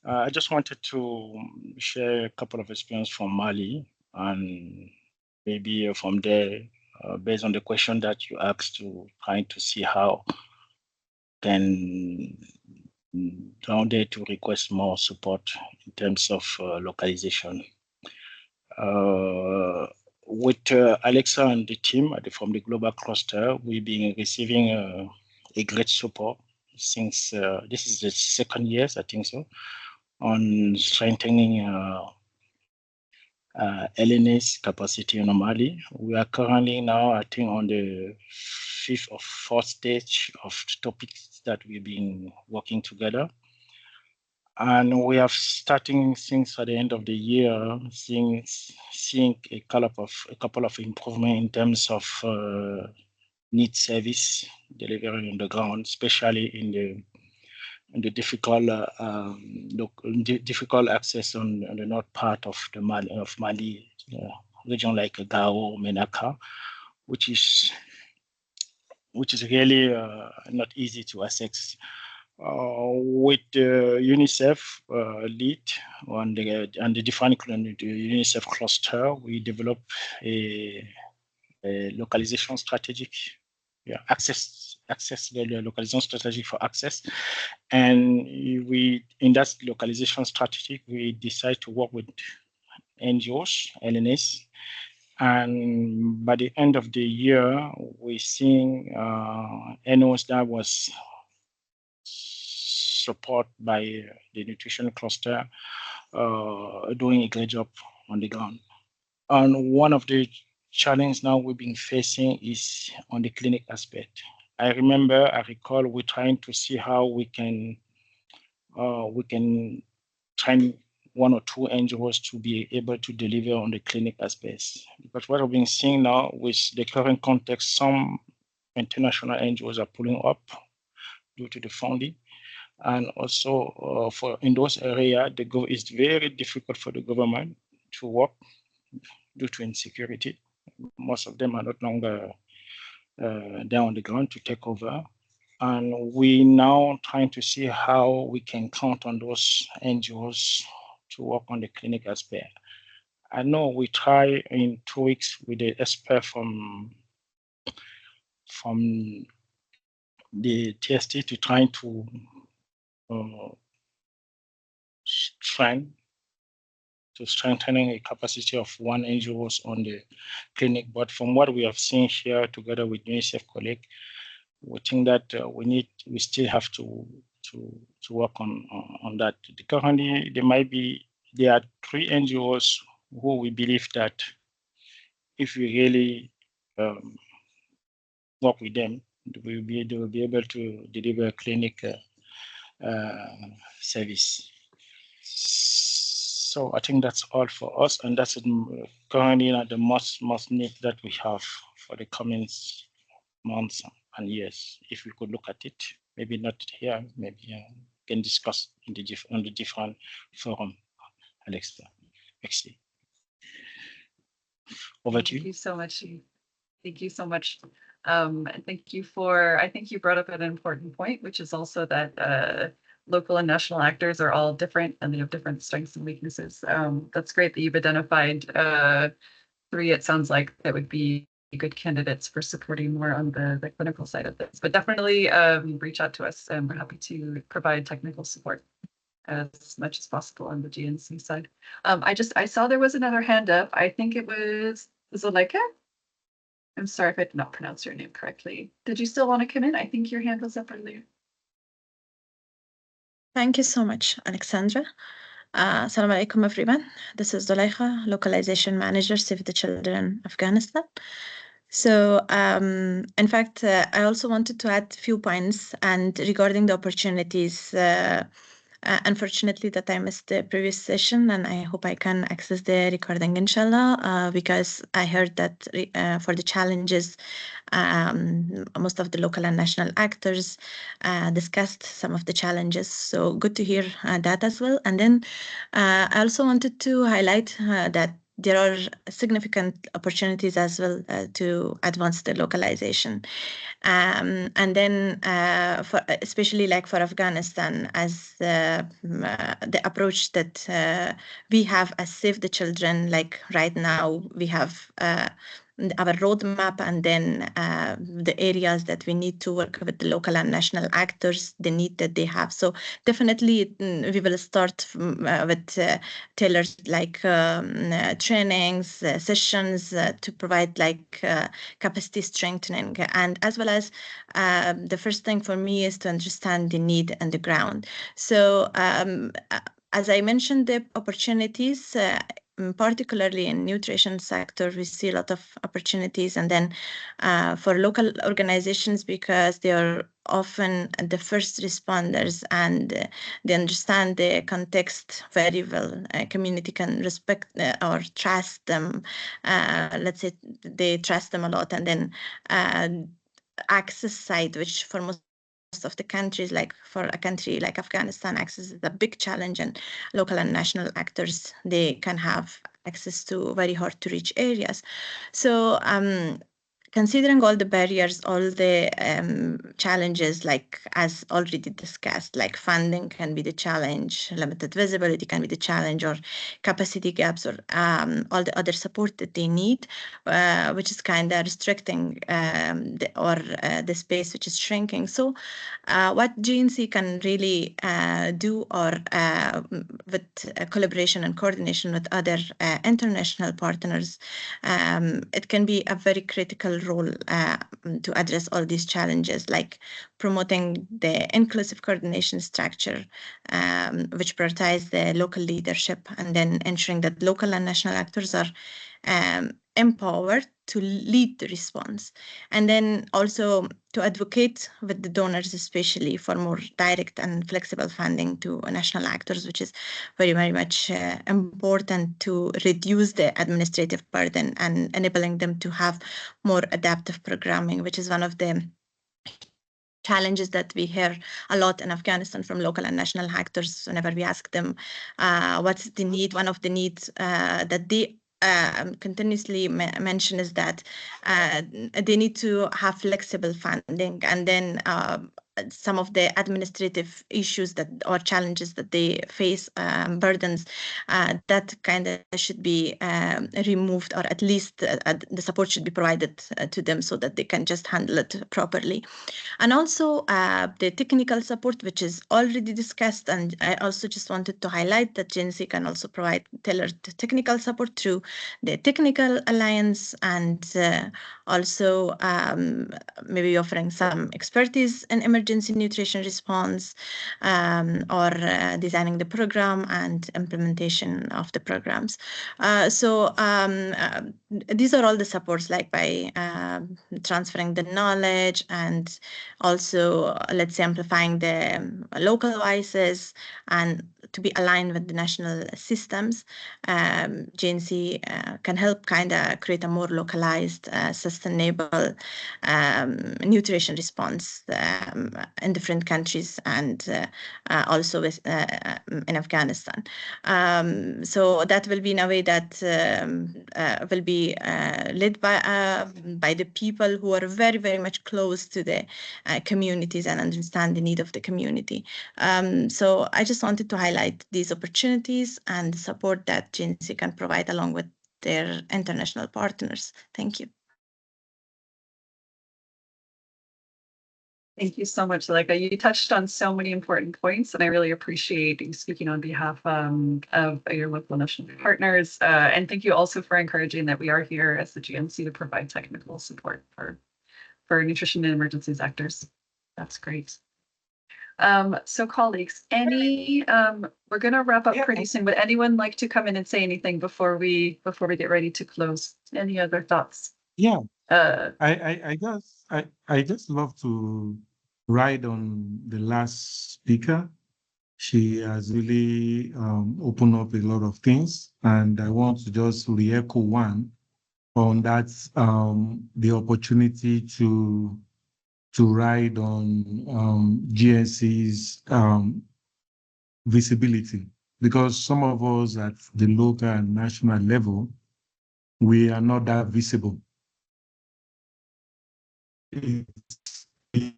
I just wanted to share a couple of experiences from Mali, and maybe from there, based on the question that you asked, to trying to see how can down there to request more support in terms of localization. With Alexa and the team from the Global Cluster, we've been receiving a great support since this is the second year, I think so, on strengthening LNS capacity in Mali. We are currently now, I think, on the 5th or 4th stage of topics that we've been working together. And we have starting since at the end of the year, seeing a couple of improvement in terms of need service delivery on the ground, especially in the difficult access on the north part of Mali region like Gao, Menaka, which is really not easy to access. With UNICEF lead and the different UNICEF cluster, we developed a localization strategic, access the localization strategy for access, and in that localization strategy we decide to work with NGOs, LNS, and by the end of the year we're seeing NOs that was support by the nutrition cluster doing a great job on the ground. And one of the challenges now we've been facing is on the clinic aspect. I recall we're trying to see how we can train one or two NGOs to be able to deliver on the clinic aspects. Because what we've been seeing now with the current context, some international NGOs are pulling up due to the funding. And also for in those areas, it's very difficult for the government to work due to insecurity. Most of them are not longer there on the ground to take over. And we now trying to see how we can count on those NGOs to work on the clinic aspect. I know we try in 2 weeks with the expert from the TST to try to strengthening a capacity of one NGOs on the clinic. But from what we have seen here together with UNICEF colleague, we think that we still have to work on that. Currently, there are 3 NGOs who we believe that if we really work with them, they will be able to deliver a clinic service. So I think that's all for us, and that's currently the most need that we have for the coming months and years. If we could look at it, maybe not here, maybe can discuss on the different forum. Alexa, actually. Over to you. Thank you so much. Thank you so much. And thank you for, I think you brought up an important point, which is also that local and national actors are all different and they have different strengths and weaknesses. That's great that you've identified 3, it sounds like, that would be good candidates for supporting more on the clinical side of this. But definitely reach out to us, and we're happy to provide technical support as much as possible on the GNC side. I saw there was another hand up. I think it was Zuleika. I'm sorry if I did not pronounce your name correctly. Did you still want to come in? I think your hand was up earlier. Thank you so much, Alexandra. Assalamu alaikum, everyone. This is Zuleika, Localization Manager, Save the Children, Afghanistan. So, in fact, I also wanted to add a few points and regarding the opportunities. Unfortunately, that I missed the previous session, and I hope I can access the recording, inshallah, because I heard that for the challenges, most of the local and national actors discussed some of the challenges. So good to hear that as well. And then I also wanted to highlight that there are significant opportunities as well to advance the localization. And then especially like for Afghanistan, as the approach that we have as Save the Children, like right now we have our roadmap, and then the areas that we need to work with the local and national actors, the need that they have. So definitely we will start with tailored like trainings, sessions to provide like capacity strengthening. And as well as the first thing for me is to understand the need on the ground. So as I mentioned, the opportunities, particularly in nutrition sector, we see a lot of opportunities. And then for local organizations, because they are often the first responders and they understand the context very well. Community can respect or trust them. Let's say they trust them a lot. And then access side, which for most of the countries, like for a country like Afghanistan, access is a big challenge, and local and national actors, they can have access to very hard to reach areas. So considering all the barriers, all the challenges, like as already discussed, like funding can be the challenge, limited visibility can be the challenge, or capacity gaps, or all the other support that they need, which is kind of restricting the space, which is shrinking. So what GNC can really do, or with collaboration and coordination with other international partners, it can be a very critical role to address all these challenges, like promoting the inclusive coordination structure, which prioritizes the local leadership, and then ensuring that local and national actors are empowered to lead the response. And then also to advocate with the donors, especially for more direct and flexible funding to national actors, which is very, very much important to reduce the administrative burden and enabling them to have more adaptive programming, which is one of the challenges that we hear a lot in Afghanistan from local and national actors whenever we ask them what's the need. One of the needs that they continuously mention is that they need to have flexible funding, and then some of the administrative issues that or challenges that they face, burdens that kind of should be removed, or at least the support should be provided to them so that they can just handle it properly. And also the technical support, which is already discussed. And I also just wanted to highlight that GNC can also provide tailored technical support through the Technical Alliance, and also maybe offering some expertise in emergency nutrition response, or designing the program and implementation of the programs. So these are all the supports, like by transferring the knowledge, and also, let's say, amplifying the local voices and to be aligned with the national systems. GNC can help kind of create a more localized, sustainable nutrition response in different countries, and also in Afghanistan. So that will be in a way that will be led by the people who are very, very much close to the communities and understand the need of the community. So I just wanted to highlight these opportunities and the support that GNC can provide along with their international partners. Thank you. Thank you so much, Zuleika. You touched on so many important points, and I really appreciate you speaking on behalf of your local national partners. And thank you also for encouraging that we are here as the GNC to provide technical support for nutrition and emergency actors. That's great. So colleagues, we're going to wrap up pretty soon. Would anyone like to come in and say anything before we get ready to close? Any other thoughts? Yeah. I just love to ride on the last speaker. She has really opened up a lot of things, and I want to just re-echo one on that, the opportunity to ride on GNC's visibility, because some of us at the local and national level, we are not that visible.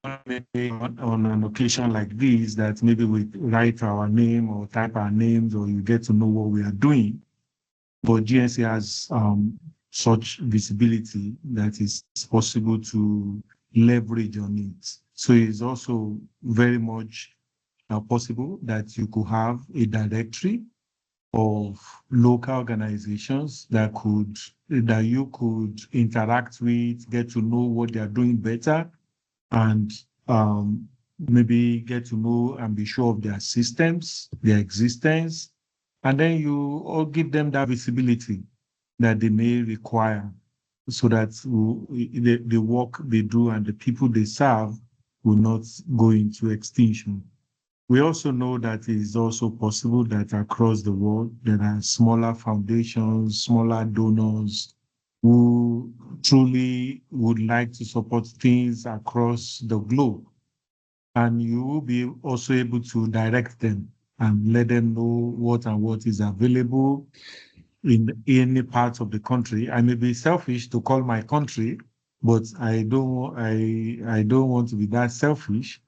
On an occasion like this, that maybe we write our name or type our names, or you get to know what we are doing. But GNC has such visibility that it's possible to leverage on it. So it's also very much possible that you could have a directory of local organizations that you could interact with, get to know what they are doing better, and maybe get to know and be sure of their systems, their existence, and then you all give them that visibility that they may require, so that the work they do and the people they serve will not go into extinction. We also know that it is also possible that across the world, there are smaller foundations, smaller donors who truly would like to support things across the globe. And you will be also able to direct them and let them know what is available in any part of the country. I may be selfish to call my country, but I don't want to be that selfish,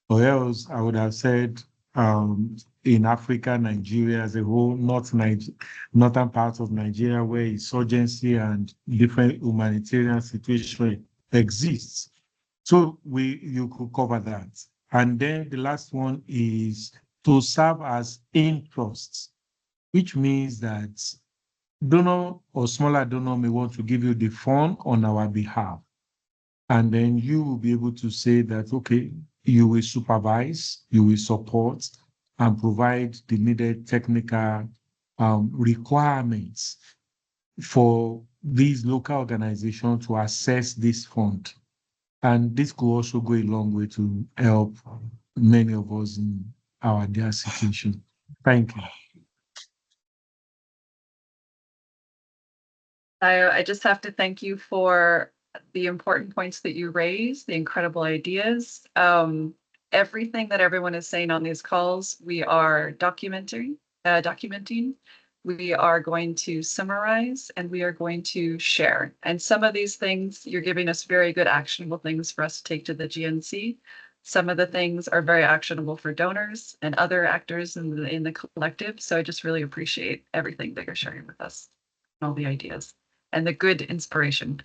or else I would have said in Africa, Nigeria as a whole, northern part of Nigeria, where insurgency and different humanitarian situation exists. So you could cover that. And then the last one is to serve as in trusts, which means that donor or smaller donor may want to give you the fund on our behalf. And then you will be able to say that, okay, you will supervise, you will support, and provide the needed technical requirements for these local organizations to access this fund. And this could also go a long way to help many of us in our dear situation. Thank you. I just have to thank you for the important points that you raised, the incredible ideas. Everything that everyone is saying on these calls, we are documenting. We are going to summarize and we are going to share. And some of these things, you're giving us very good actionable things for us to take to the GNC. Some of the things are very actionable for donors and other actors in the collective. So I just really appreciate everything that you're sharing with us, and all the ideas and the good inspiration.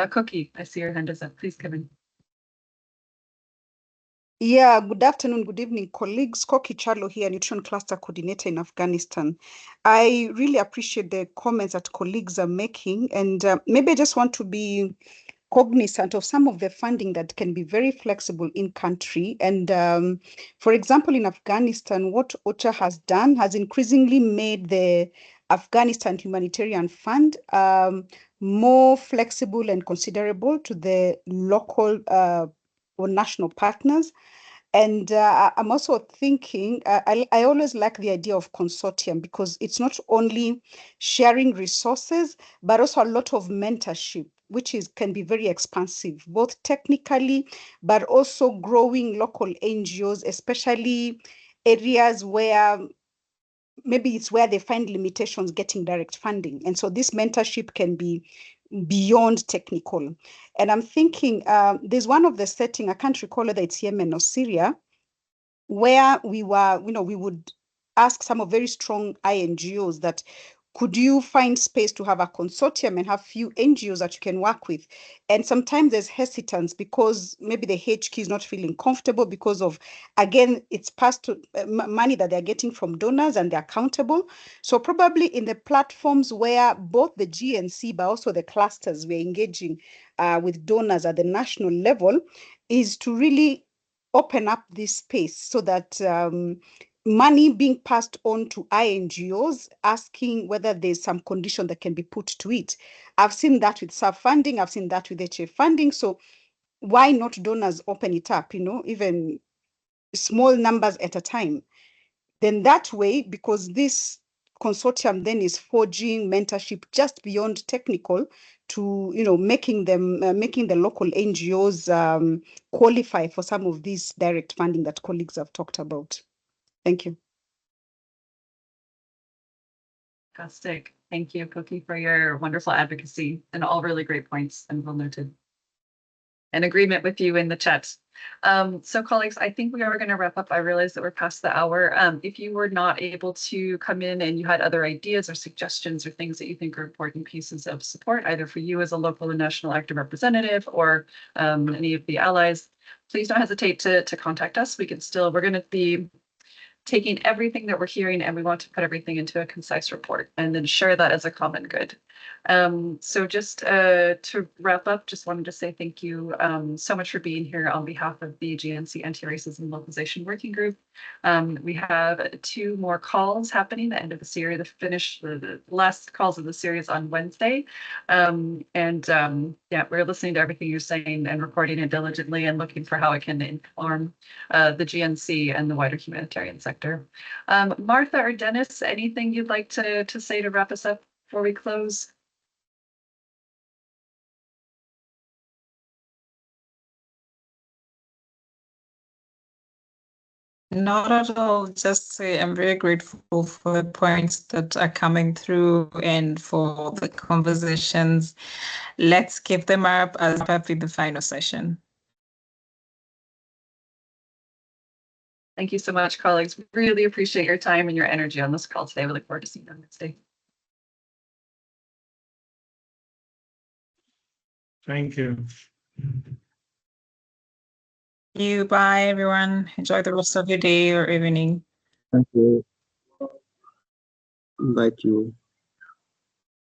Cookie, I see your hand is up. Please come in. Yeah, good afternoon, good evening, colleagues. Koki Charlo here, Nutrition Cluster Coordinator in Afghanistan. I really appreciate the comments that colleagues are making, and maybe I just want to be cognizant of some of the funding that can be very flexible in country. And for example, in Afghanistan, what OCHA has done has increasingly made the Afghanistan Humanitarian Fund more flexible and considerable to the local or national partners. And I'm also thinking, I always like the idea of consortium because it's not only sharing resources, but also a lot of mentorship, which can be very expansive, both technically, but also growing local NGOs, especially areas where maybe it's where they find limitations getting direct funding. And so this mentorship can be beyond technical. And I'm thinking there's one of the setting, I can't recall whether it's Yemen or Syria, where we would ask some of very strong INGOs that could you find space to have a consortium and have few NGOs that you can work with? And sometimes there's hesitance because maybe the HQ is not feeling comfortable because of, again, it's past money that they're getting from donors and they're accountable. So probably in the platforms where both the GNC, but also the clusters we're engaging with donors at the national level is to really open up this space so that money being passed on to INGOs, asking whether there's some condition that can be put to it. I've seen that with sub-funding, I've seen that with HA funding. So why not donors open it up, even small numbers at a time? Then that way, because this consortium then is forging mentorship just beyond technical to, making the local NGOs qualify for some of these direct funding that colleagues have talked about. Thank you. Fantastic. Thank you, Cookie, for your wonderful advocacy and all really great points and well noted. In agreement with you in the chat. So colleagues, I think we are going to wrap up. I realize that we're past the hour. If you were not able to come in and you had other ideas or suggestions or things that you think are important pieces of support, either for you as a local and national active representative or any of the allies, please don't hesitate to contact us. We're going to be taking everything that we're hearing and we want to put everything into a concise report and then share that as a common good. So just to wrap up, just wanted to say thank you so much for being here on behalf of the GNC Anti-Racism Localization Working Group. We have 2 more calls happening, the end of the series, the last calls of the series on Wednesday. Yeah, we're listening to everything you're saying and recording it diligently and looking for how it can inform the GNC and the wider humanitarian sector. Martha or Dennis, anything you'd like to say to wrap us up before we close? Not at all. Just say I'm very grateful for the points that are coming through and for the conversations. Let's keep them up as part of the final session. Thank you so much, colleagues. Really appreciate your time and your energy on this call today. We look forward to seeing you on Wednesday. Thank you. Bye, everyone. Enjoy the rest of your day or evening. Thank you. Invite you.